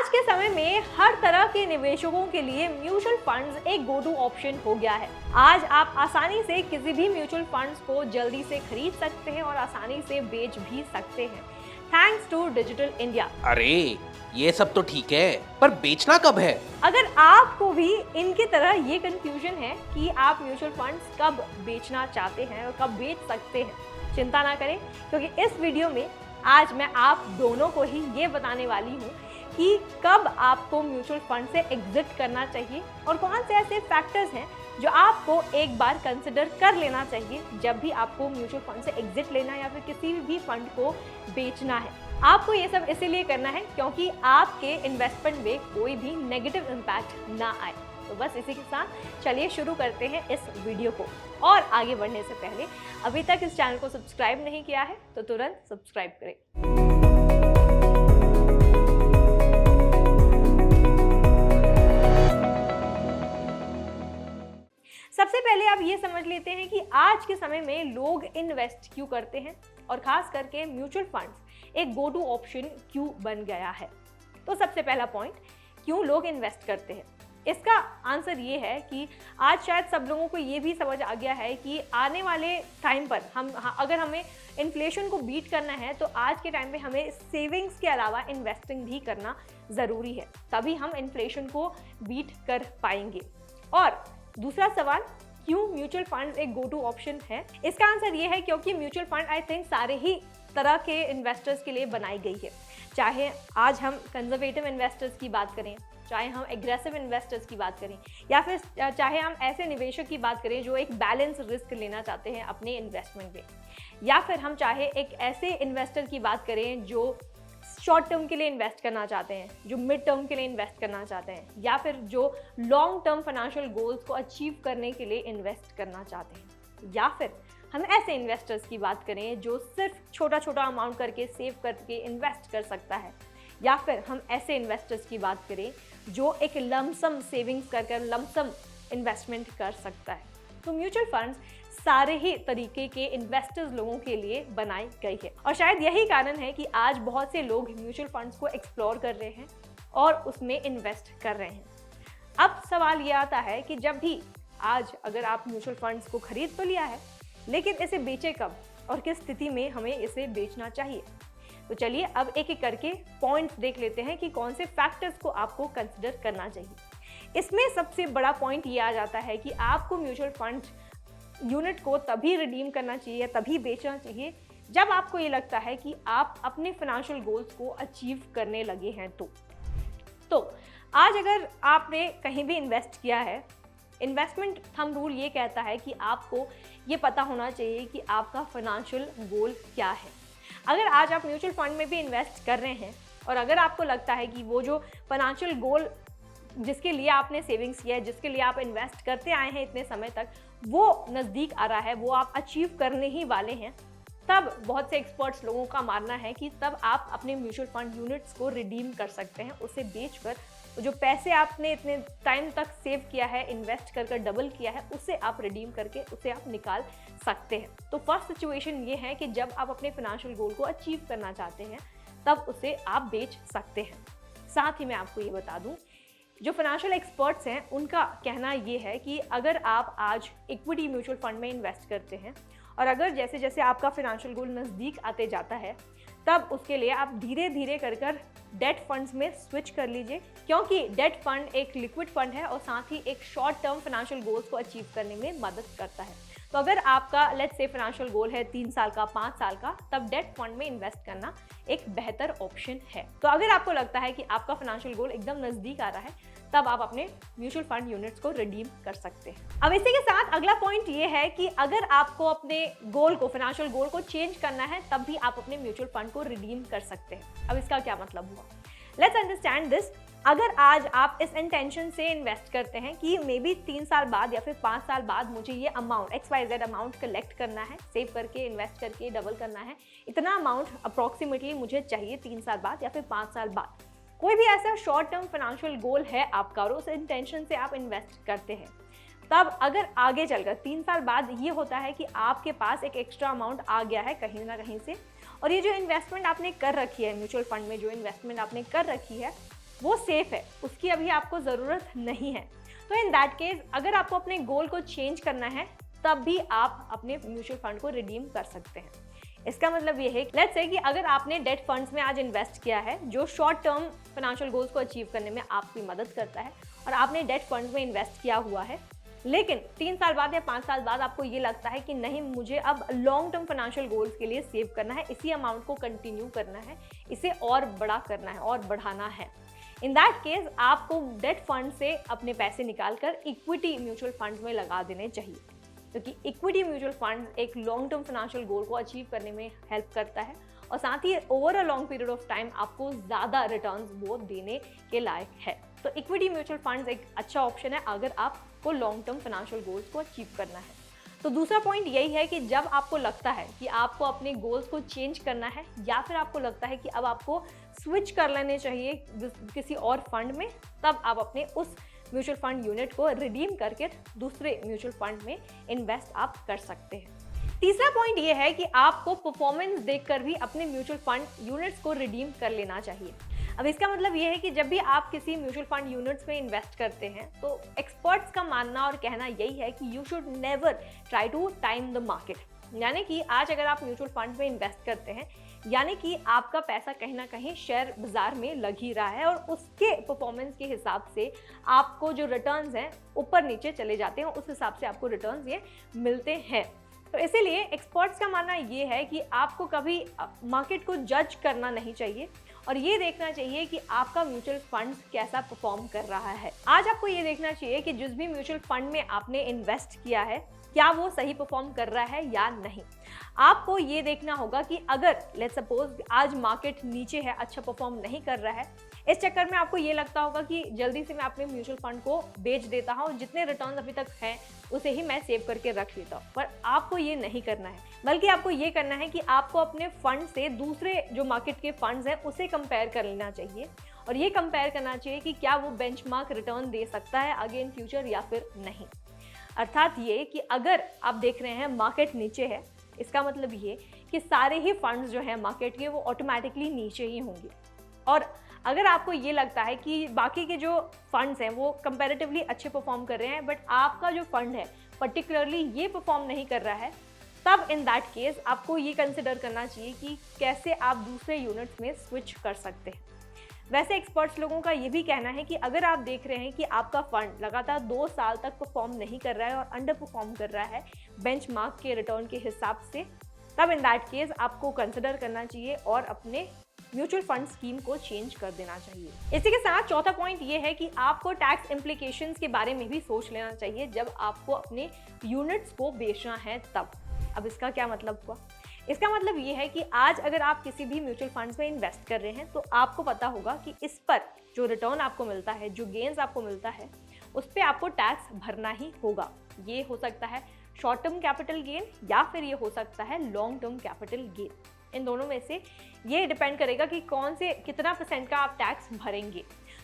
आज के समय में हर तरह के निवेशकों के लिए म्यूचुअल फंड्स एक गो टू ऑप्शन हो गया है। आज आप आसानी से किसी भी म्यूचुअल फंड्स को जल्दी से खरीद सकते हैं और आसानी से बेच भी सकते हैं, थैंक्स टू डिजिटल इंडिया। अरे ये सब तो ठीक है, पर बेचना कब है? अगर आपको भी इनकी तरह ये कंफ्यूजन है कि आप म्यूचुअल फंड्स कब बेचना चाहते हैं और कब बेच सकते हैं, चिंता ना करें, क्योंकि इस वीडियो में आज मैं आप दोनों को ही ये बताने वाली हूँ कि कब आपको म्यूचुअल फंड से एग्जिट करना चाहिए और कौन से ऐसे फैक्टर्स हैं जो आपको एक बार कंसिडर कर लेना चाहिए जब भी आपको म्यूचुअल फंड से एग्जिट लेना है या फिर किसी भी फंड को बेचना है। आपको ये सब इसीलिए करना है क्योंकि आपके इन्वेस्टमेंट में कोई भी नेगेटिव इम्पैक्ट ना आए। तो बस इसी के साथ चलिए शुरू करते हैं इस वीडियो को। और आगे बढ़ने से पहले अभी तक इस चैनल को सब्सक्राइब नहीं किया है तो तुरंत सब्सक्राइब करें। सबसे पहले आप ये समझ लेते हैं कि आज के समय में लोग इन्वेस्ट क्यों करते हैं और खास करके म्यूचुअल फंड्स एक गो टू ऑप्शन क्यों बन गया है। तो सबसे पहला पॉइंट, क्यों लोग इन्वेस्ट करते हैं, इसका आंसर ये है कि आज शायद सब लोगों को ये भी समझ आ गया है कि आने वाले टाइम पर अगर हमें इन्फ्लेशन को बीट करना है तो आज के टाइम पे हमें सेविंग्स के अलावा इन्वेस्टिंग भी करना ज़रूरी है, तभी हम इन्फ्लेशन को बीट कर पाएंगे। और दूसरा सवाल, क्यों म्यूचुअल फंड एक गो टू ऑप्शन है, इसका आंसर ये है क्योंकि म्यूचुअल फंड आई थिंक सारे ही तरह के इन्वेस्टर्स के लिए बनाई गई है। चाहे आज हम कंजर्वेटिव इन्वेस्टर्स की बात करें, चाहे हम एग्रेसिव इन्वेस्टर्स की बात करें, या फिर चाहे हम ऐसे निवेशक की बात करें जो एक बैलेंस रिस्क लेना चाहते हैं अपने इन्वेस्टमेंट में, या फिर हम चाहे एक ऐसे इन्वेस्टर की बात करें जो शॉर्ट टर्म के लिए इन्वेस्ट करना चाहते हैं, जो मिड टर्म के लिए इन्वेस्ट करना चाहते हैं, या फिर जो लॉन्ग टर्म फाइनेंशियल गोल्स को अचीव करने के लिए इन्वेस्ट करना चाहते हैं, या फिर हम ऐसे इन्वेस्टर्स की बात करें जो सिर्फ छोटा छोटा अमाउंट करके सेव करके इन्वेस्ट कर सकता है, या फिर हम ऐसे इन्वेस्टर्स की बात करें जो एक लमसम सेविंग्स कर लमसम इन्वेस्टमेंट कर सकता है। तो म्यूचुअल फंड्स सारे ही तरीके के इन्वेस्टर्स लोगों के लिए बनाई गई है और शायद यही कारण है कि आज बहुत से लोग म्यूचुअल फंड्स को एक्सप्लोर कर रहे हैं और उसमें इन्वेस्ट कर रहे हैं। अब सवाल ये आता है कि जब भी आज अगर आप म्यूचुअल फंड्स को खरीद तो लिया है, लेकिन इसे बेचे कब और किस स्थिति में हमें इसे बेचना चाहिए। तो चलिए अब एक एक करके पॉइंट्स देख लेते हैं कि कौन से फैक्टर्स को आपको कंसिडर करना चाहिए। इसमें सबसे बड़ा पॉइंट ये आ जाता है कि आपको म्यूचुअल फंड यूनिट को तभी रिडीम करना चाहिए, तभी बेचना चाहिए जब आपको ये लगता है कि आप अपने फाइनेंशियल गोल्स को अचीव करने लगे हैं। तो आज अगर आपने कहीं भी इन्वेस्ट किया है, इन्वेस्टमेंट थंब रूल ये कहता है कि आपको ये पता होना चाहिए कि आपका फाइनेंशियल गोल क्या है। अगर आज आप म्यूचुअल फंड में भी इन्वेस्ट कर रहे हैं और अगर आपको लगता है कि वो जो फाइनेंशियल गोल जिसके लिए आपने सेविंग्स किया है, जिसके लिए आप इन्वेस्ट करते आए हैं इतने समय तक, वो नज़दीक आ रहा है, वो आप अचीव करने ही वाले हैं, तब बहुत से एक्सपर्ट्स लोगों का मानना है कि तब आप अपने म्यूचुअल फंड यूनिट्स को रिडीम कर सकते हैं। उसे बेचकर जो पैसे आपने इतने टाइम तक सेव किया है, इन्वेस्ट कर डबल किया है, उसे आप रिडीम करके उसे आप निकाल सकते हैं। तो फर्स्ट सिचुएशन ये है कि जब आप अपने फाइनेंशियल गोल को अचीव करना चाहते हैं तब उसे आप बेच सकते हैं। साथ ही मैं आपको ये बता दूं, जो फाइनेंशियल एक्सपर्ट्स हैं उनका कहना ये है कि अगर आप आज इक्विटी म्यूचुअल फंड में इन्वेस्ट करते हैं और अगर जैसे जैसे आपका फाइनेंशियल गोल नज़दीक आते जाता है तब उसके लिए आप धीरे धीरे कर डेट फंड्स में स्विच कर लीजिए, क्योंकि डेट फंड एक लिक्विड फंड है और साथ ही एक शॉर्ट टर्म फाइनेंशियल गोल्स को अचीव करने में मदद करता है। तो अगर आपका लेट्स से फाइनेंशियल गोल है 3 साल का, 5 साल का, तब डेट फंड में इन्वेस्ट करना एक बेहतर ऑप्शन है। तो अगर आपको लगता है कि आपका फाइनेंशियल गोल एकदम नज़दीक आ रहा है तब आप अपने म्यूचुअल फंड यूनिट्स को रिडीम कर सकते हैं। अब इसी के साथ अगला पॉइंट ये है कि अगर आपको अपने गोल को, फाइनेंशियल गोल को चेंज करना है तब भी आप अपने म्यूचुअल फंड को रिडीम कर सकते हैं। अब इसका क्या मतलब हुआ, लेट्स अंडरस्टैंड दिस। अगर आज आप इस इंटेंशन से इन्वेस्ट करते हैं कि मे बी 3 साल बाद या फिर 5 साल बाद मुझे ये अमाउंट XYZ अमाउंट कलेक्ट करना है, सेव करके इन्वेस्ट करके डबल करना है, इतना अमाउंट अप्रॉक्सीमेटली मुझे चाहिए 3 साल बाद या फिर 5 साल बाद, कोई भी ऐसा शॉर्ट टर्म फाइनेंशियल गोल है आपका और उस इंटेंशन से आप इन्वेस्ट करते हैं, तब अगर आगे चलकर 3 साल बाद ये होता है कि आपके पास एक एक्स्ट्रा अमाउंट आ गया है कहीं ना कहीं से और ये जो इन्वेस्टमेंट आपने कर रखी है म्यूचुअल फंड में, जो इन्वेस्टमेंट आपने कर रखी है वो सेफ है, उसकी अभी आपको ज़रूरत नहीं है। तो इन दैट केस अगर आपको अपने गोल को चेंज करना है तब भी आप अपने म्यूचुअल फंड को रिडीम कर सकते हैं। इसका मतलब ये है, लेट्स से कि अगर आपने डेट फंड्स में आज इन्वेस्ट किया है जो शॉर्ट टर्म फाइनेंशियल गोल्स को अचीव करने में आपकी मदद करता है, और आपने डेट फंड्स में इन्वेस्ट किया हुआ है, लेकिन 3 साल बाद या 5 साल बाद आपको ये लगता है कि नहीं, मुझे अब लॉन्ग टर्म फाइनेंशियल गोल्स के लिए सेव करना है, इसी अमाउंट को कंटिन्यू करना है, इसे और बड़ा करना है और बढ़ाना है। इन दैट केस आपको डेट फंड से अपने पैसे निकालकर इक्विटी म्यूचुअल फंड में लगा देने चाहिए, क्योंकि इक्विटी म्यूचुअल फंड एक लॉन्ग टर्म फाइनेंशियल गोल को अचीव करने में हेल्प करता है और साथ ही over a long period of time आपको ज़्यादा रिटर्न्स वो देने के लायक है। तो इक्विटी म्यूचुअल फंड्स एक अच्छा ऑप्शन है अगर आपको लॉन्ग टर्म फाइनेंशियल गोल्स को अचीव करना है। तो दूसरा पॉइंट यही है कि जब आपको लगता है कि आपको अपने गोल्स को चेंज करना है या फिर आपको लगता है कि अब आपको स्विच कर लेने चाहिए किसी और फंड में, तब आप अपने उस म्यूचुअल फंड यूनिट को रिडीम करके दूसरे म्यूचुअल फंड में इन्वेस्ट आप कर सकते हैं। तीसरा पॉइंट ये है कि आपको परफॉर्मेंस देखकर भी अपने म्यूचुअल फंड यूनिट्स को रिडीम कर लेना चाहिए। अब इसका मतलब ये है कि जब भी आप किसी म्यूचुअल फंड यूनिट्स में इन्वेस्ट करते हैं तो एक्सपर्ट्स का मानना और कहना यही है कि you should never try to time the market. यानी कि आज अगर आप म्यूचुअल फंड में इन्वेस्ट करते हैं, यानी कि आपका पैसा कहीं ना कहीं शेयर बाजार में लग ही रहा है और उसके परफॉर्मेंस के हिसाब से आपको जो रिटर्न्स हैं ऊपर नीचे चले जाते हैं, उस हिसाब से आपको रिटर्न्स ये मिलते हैं। तो इसीलिए एक्सपर्ट्स का मानना ये है कि आपको कभी मार्केट को जज करना नहीं चाहिए और ये देखना चाहिए कि आपका म्यूचुअल फंड कैसा परफॉर्म कर रहा है। आज आपको ये देखना चाहिए कि जिस भी म्यूचुअल फंड में आपने इन्वेस्ट किया है क्या वो सही परफॉर्म कर रहा है या नहीं। आपको ये देखना होगा कि अगर लेट्स सपोज आज मार्केट नीचे है, अच्छा परफॉर्म नहीं कर रहा है, इस चक्कर में आपको ये लगता होगा कि जल्दी से मैं अपने म्यूचुअल फंड को बेच देता हूँ, जितने रिटर्न अभी तक हैं उसे ही मैं सेव करके रख लेता हूँ। पर आपको ये नहीं करना है, बल्कि आपको ये करना है कि आपको अपने फंड से दूसरे जो मार्केट के फंड्स हैं उसे कंपेयर कर लेना चाहिए और ये कंपेयर करना चाहिए कि क्या वो बेंचमार्क रिटर्न दे सकता है आगे इन फ्यूचर या फिर नहीं। अर्थात ये कि अगर आप देख रहे हैं मार्केट नीचे है, इसका मतलब ये कि सारे ही फंड्स जो हैं मार्केट के वो ऑटोमेटिकली नीचे ही होंगे। और अगर आपको ये लगता है कि बाकी के जो फंड्स हैं वो कंपैरेटिवली अच्छे परफॉर्म कर रहे हैं बट आपका जो फंड है पर्टिकुलरली ये परफॉर्म नहीं कर रहा है, तब इन दैट केस आपको ये कंसिडर करना चाहिए कि कैसे आप दूसरे यूनिट्स में स्विच कर सकते हैं। वैसे एक्सपर्ट्स लोगों का ये भी कहना है कि अगर आप देख रहे हैं कि आपका फंड लगातार 2 साल तक परफॉर्म नहीं कर रहा है और अंडर परफॉर्म कर रहा है बेंचमार्क के रिटर्न के हिसाब से, तब इन दैट केस आपको कंसिडर करना चाहिए और अपने म्यूचुअल फंड स्कीम को चेंज कर देना चाहिए। इसी के साथ चौथा पॉइंट ये है कि आपको टैक्स इम्प्लीकेशंस के बारे में भी सोच लेना चाहिए जब आपको अपने यूनिट्स को बेचना है तब। अब इसका क्या मतलब हुआ? इसका मतलब ये है कि आज अगर आप किसी भी म्यूचुअल फंड्स में इन्वेस्ट कर रहे हैं तो आपको पता होगा कि इस पर जो रिटर्न आपको मिलता है, जो गेन्स आपको मिलता है, उस पर आपको टैक्स भरना ही होगा। ये हो सकता है शॉर्ट टर्म कैपिटल गेन या फिर ये हो सकता है लॉन्ग टर्म कैपिटल गेन। इन दोनों में से ये डिपेंड करेगा कि कौन से कितना % का आप टैक्स भरेंगे।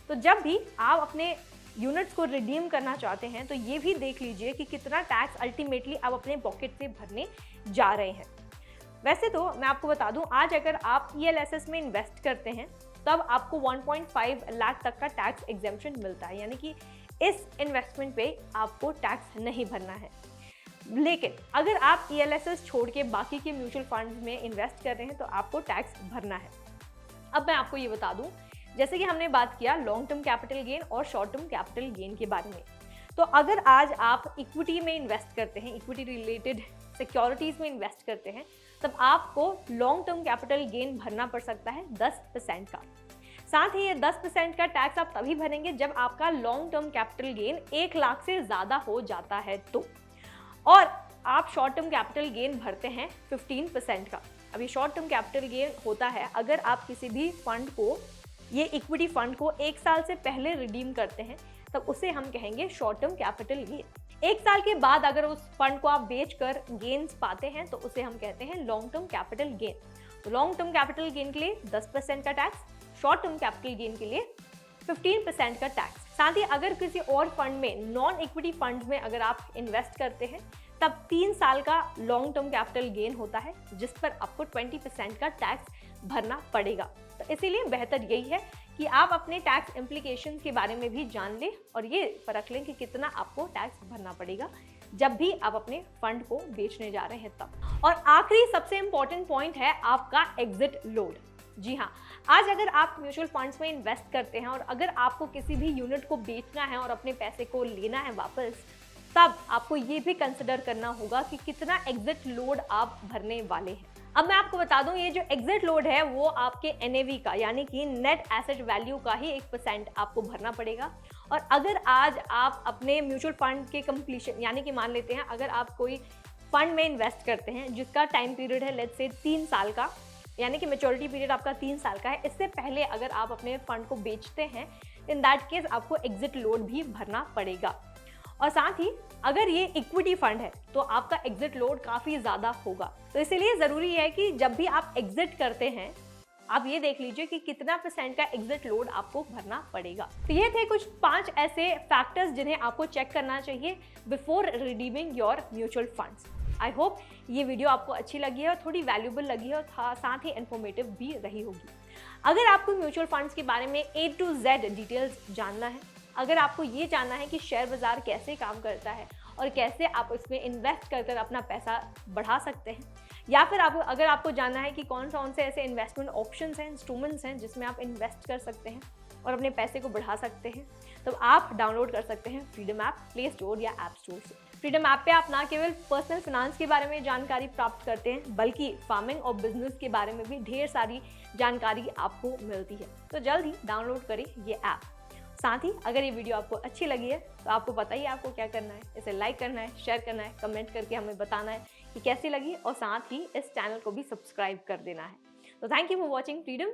तो जब भी आप अपने यूनिट्स को रिडीम करना चाहते हैं तो ये भी देख लीजिए कि कितना टैक्स अल्टीमेटली आप अपने पॉकेट से भरने जा रहे हैं। वैसे तो मैं आपको बता दूं, आज अगर आप ELSS में इन्वेस्ट करते हैं तब आपको 1.5 लाख तक का टैक्स एग्जेम्पशन मिलता है, यानी कि इस इन्वेस्टमेंट पे आपको टैक्स नहीं भरना है। लेकिन अगर आप ELSS छोड़ के बाकी के म्यूचुअल फंड्स में इन्वेस्ट कर रहे हैं तो आपको टैक्स भरना है। अब मैं आपको ये बता दूं, जैसे कि हमने बात किया लॉन्ग टर्म कैपिटल गेन और शॉर्ट टर्म कैपिटल गेन के बारे में, तो अगर आज आप इक्विटी में इन्वेस्ट करते हैं, इक्विटी रिलेटेड सिक्योरिटीज़ में इन्वेस्ट करते हैं, तब आपको लॉन्ग टर्म कैपिटल गेन भरना पड़ सकता है 10% का। साथ ही ये 10% का टैक्स आप तभी भरेंगे जब आपका long term capital gain 1 lakh से ज़्यादा हो जाता है तो। और आप शॉर्ट टर्म कैपिटल गेन भरते हैं 15% का। अभी शॉर्ट टर्म कैपिटल गेन होता है अगर आप किसी भी फंड को, ये इक्विटी फंड को 1 साल से पहले रिडीम करते हैं तब उसे हम कहेंगे शॉर्ट टर्म कैपिटल गेन। 1 साल के बाद अगर उस फंड को आप बेचकर गेन्स पाते हैं तो उसे हम कहते हैं लॉन्ग टर्म कैपिटल गेन। तो लॉन्ग टर्म कैपिटल गेन के लिए 10% का tax, short term capital gain के लिए 15% का टैक्स। साथ ही अगर किसी और फंड में, नॉन इक्विटी फंड में अगर आप इन्वेस्ट करते हैं तब 3 साल का लॉन्ग टर्म कैपिटल गेन होता है जिस पर आपको 20% का टैक्स भरना पड़ेगा। तो इसीलिए बेहतर यही है कि आप अपने टैक्स इम्प्लीकेशंस के बारे में भी जान लें और ये परख लें कि कितना आपको टैक्स भरना पड़ेगा जब भी आप अपने फंड को बेचने जा रहे हैं तब। और आखिरी सबसे इंपॉर्टेंट पॉइंट है आपका एग्जिट लोड। जी हाँ, आज अगर आप म्यूचुअल फंड्स में इन्वेस्ट करते हैं और अगर आपको किसी भी यूनिट को बेचना है और अपने पैसे को लेना है वापस, तब आपको ये भी कंसिडर करना होगा कि कितना एग्जिट लोड आप भरने वाले हैं। अब मैं आपको बता दूं, ये जो एग्जिट लोड है वो आपके NAV का यानी कि नेट एसेट वैल्यू का ही 1% आपको भरना पड़ेगा। और अगर आज आप अपने म्यूचुअल फंड के कंप्लीशन यानी कि मान लेते हैं अगर आप कोई फंड में इन्वेस्ट करते हैं जिसका टाइम पीरियड है लेट्स से 3 साल का, यानी कि मैच्योरिटी पीरियड आपका 3 साल का है, इससे पहले अगर आप अपने फंड को बेचते हैं, इन दैट केस आपको एग्जिट लोड भी भरना पड़ेगा। और साथ ही अगर ये इक्विटी फंड है तो आपका एग्जिट लोड काफ़ी ज़्यादा होगा। तो इसीलिए ज़रूरी है कि जब भी आप एग्जिट करते हैं आप ये देख लीजिए कि कितना % का एग्जिट लोड आपको भरना पड़ेगा। तो ये थे कुछ 5 ऐसे फैक्टर्स जिन्हें आपको चेक करना चाहिए before redeeming your mutual funds. I hope ये वीडियो आपको अच्छी लगी है और थोड़ी वैल्यूबल लगी है और साथ ही इन्फॉर्मेटिव भी रही होगी। अगर आपको म्यूचुअल फंड्स के बारे में A to Z डिटेल्स जानना है, अगर आपको ये जानना है कि शेयर बाजार कैसे काम करता है और कैसे आप इसमें इन्वेस्ट कर अपना पैसा बढ़ा सकते हैं, या फिर अगर आपको जानना है कि कौन से ऐसे इन्वेस्टमेंट ऑप्शंस हैं, इंस्ट्रूमेंट्स हैं जिसमें आप इन्वेस्ट कर सकते हैं और अपने पैसे को बढ़ा सकते हैं, तो आप डाउनलोड कर सकते हैं फ्रीडम ऐप प्ले स्टोर या ऐप स्टोर से। फ्रीडम ऐप पे आप ना केवल पर्सनल फिनांस के बारे में जानकारी प्राप्त करते हैं बल्कि फार्मिंग और बिजनेस के बारे में भी ढेर सारी जानकारी आपको मिलती है। तो जल्द ही डाउनलोड करें ये ऐप। साथ ही अगर ये वीडियो आपको अच्छी लगी है तो आपको पता ही आपको क्या करना है, इसे लाइक करना है, शेयर करना है, कमेंट करके हमें बताना है कि कैसी लगी और साथ ही इस चैनल को भी सब्सक्राइब कर देना है। तो thank you for watching freedom.